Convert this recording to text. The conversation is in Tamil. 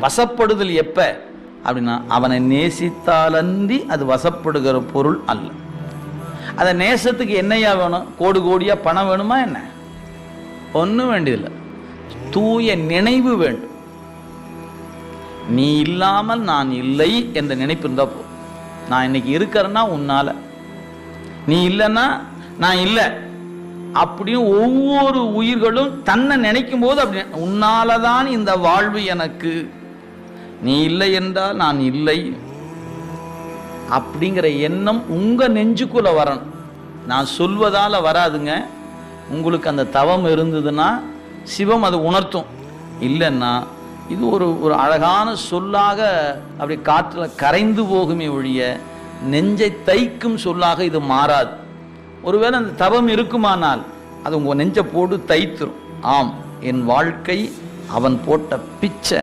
வசப்படுதல் எப்ப அப்படின்னா, அவனை நேசித்தாலன்றி அது வசப்படுகிற பொருள் அல்ல. அந்த நேசத்துக்கு என்னையா வேணும்? கோடி கோடியா பணம் வேணுமா என்ன? ஒன்றும் வேண்டியதில்லை. தூய நினைவு வேண்டும். நீ இல்லாமல் நான் இல்லை என்ற நினைப்பு இருந்தால் போதும். நான் இன்னைக்கு இருக்கிறேன்னா உன்னால, நீ இல்லைன்னா நான் இல்லை அப்படின்னு ஒவ்வொரு உயிர்களும் தன்னை நினைக்கும் போது அப்படி, உன்னாலதான் இந்த வாழ்வு எனக்கு, நீ இல்லை என்றால் நான் இல்லை அப்படிங்கிற எண்ணம் உங்க நெஞ்சுக்குள்ள வரணும். நான் சொல்வதால வராதுங்க. உங்களுக்கு அந்த தவம் இருந்ததுன்னா சிவம் அது உணர்த்தும். இல்லைன்னா இது ஒரு ஒரு அழகான சொல்லாக அப்படி காற்றில் கரைந்து போகுமே ஒழிய நெஞ்சை தைக்கும் சொல்லாக இது மாறாது. ஒருவேளை அந்த தவம் இருக்குமானால் அது உங்கள் நெஞ்சை போட்டு தைத்துரும். ஆம், என் வாழ்க்கை அவன் போட்ட பிச்சை.